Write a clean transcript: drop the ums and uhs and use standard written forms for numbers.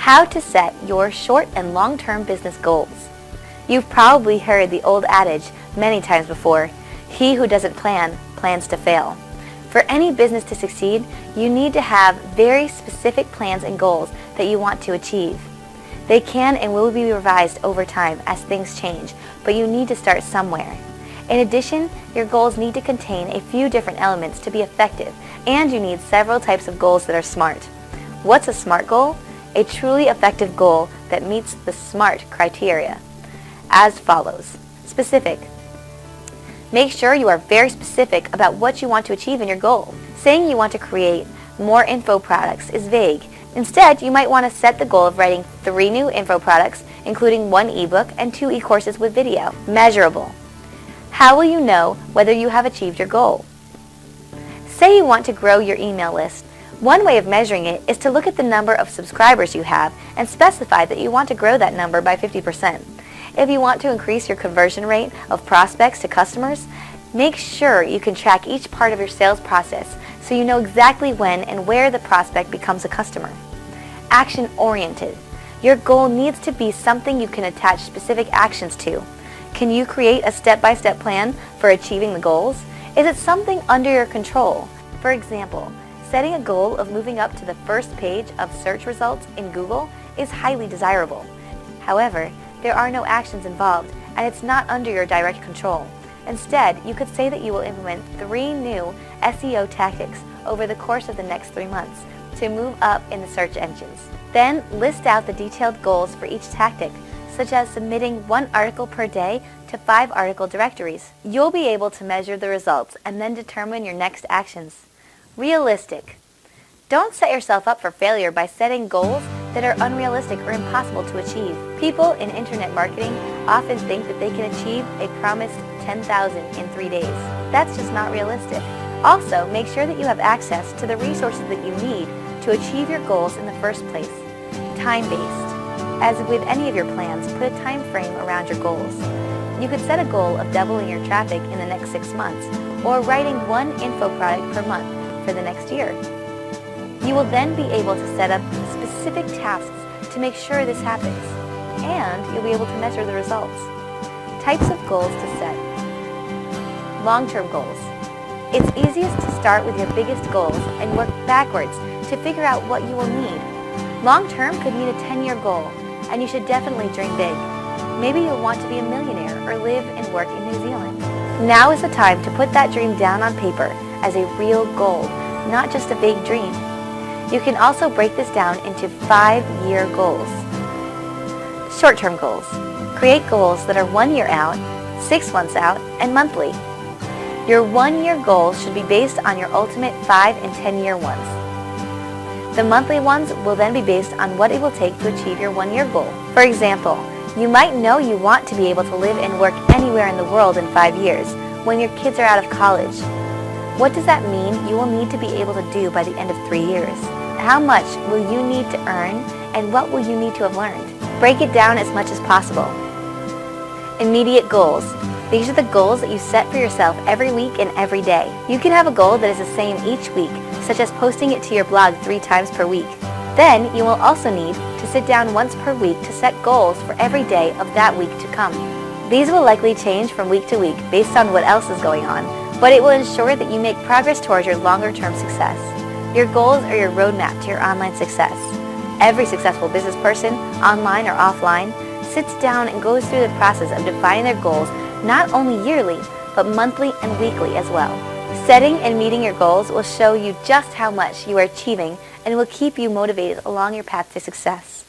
How to set your short and long-term business goals. You've probably heard the old adage many times before, he who doesn't plan, plans to fail. For any business to succeed, you need to have very specific plans and goals that you want to achieve. They can and will be revised over time as things change, but you need to start somewhere. In addition, your goals need to contain a few different elements to be effective, and you need several types of goals that are SMART. What's a SMART goal? A truly effective goal that meets the SMART criteria. As follows. Specific. Make sure you are very specific about what you want to achieve in your goal. Saying you want to create more info products is vague. Instead, you might want to set the goal of writing 3 new info products, including 1 ebook and 2 e-courses with video. Measurable. How will you know whether you have achieved your goal? Say you want to grow your email list. One way of measuring it is to look at the number of subscribers you have and specify that you want to grow that number by 50%. If you want to increase your conversion rate of prospects to customers, make sure you can track each part of your sales process so you know exactly when and where the prospect becomes a customer. Action-oriented. Your goal needs to be something you can attach specific actions to. Can you create a step-by-step plan for achieving the goals? Is it something under your control? For example, setting a goal of moving up to the first page of search results in Google is highly desirable. However, there are no actions involved, and it's not under your direct control. Instead, you could say that you will implement 3 new SEO tactics over the course of the next 3 months to move up in the search engines. Then, list out the detailed goals for each tactic, such as submitting 1 article per day to 5 article directories. You'll be able to measure the results and then determine your next actions. Realistic. Don't set yourself up for failure by setting goals that are unrealistic or impossible to achieve. People in internet marketing often think that they can achieve a promised 10,000 in 3 days. That's just not realistic. Also, make sure that you have access to the resources that you need to achieve your goals in the first place. Time-based. As with any of your plans, put a time frame around your goals. You could set a goal of doubling your traffic in the next 6 months, or writing 1 info product per month for the next year. You will then be able to set up specific tasks to make sure this happens, and you'll be able to measure the results. Types of goals to set. Long-term goals. It's easiest to start with your biggest goals and work backwards to figure out what you will need. Long-term could mean a 10-year goal, and you should definitely dream big. Maybe you'll want to be a millionaire or live and work in New Zealand. Now is the time to put that dream down on paper as a real goal, not just a vague dream. You can also break this down into 5-year goals. Short-term goals. Create goals that are 1 year out, 6 months out, and monthly. Your 1-year goals should be based on your ultimate 5 and 10-year ones. The monthly ones will then be based on what it will take to achieve your 1-year goal. For example, you might know you want to be able to live and work anywhere in the world in 5 years when your kids are out of college. What does that mean you will need to be able to do by the end of 3 years? How much will you need to earn, and what will you need to have learned? Break it down as much as possible. Immediate goals. These are the goals that you set for yourself every week and every day. You can have a goal that is the same each week, such as posting it to your blog 3 times per week. Then you will also need to sit down once per week to set goals for every day of that week to come. These will likely change from week to week based on what else is going on, but it will ensure that you make progress towards your longer-term success. Your goals are your roadmap to your online success. Every successful business person, online or offline, sits down and goes through the process of defining their goals not only yearly, but monthly and weekly as well. Setting and meeting your goals will show you just how much you are achieving and will keep you motivated along your path to success.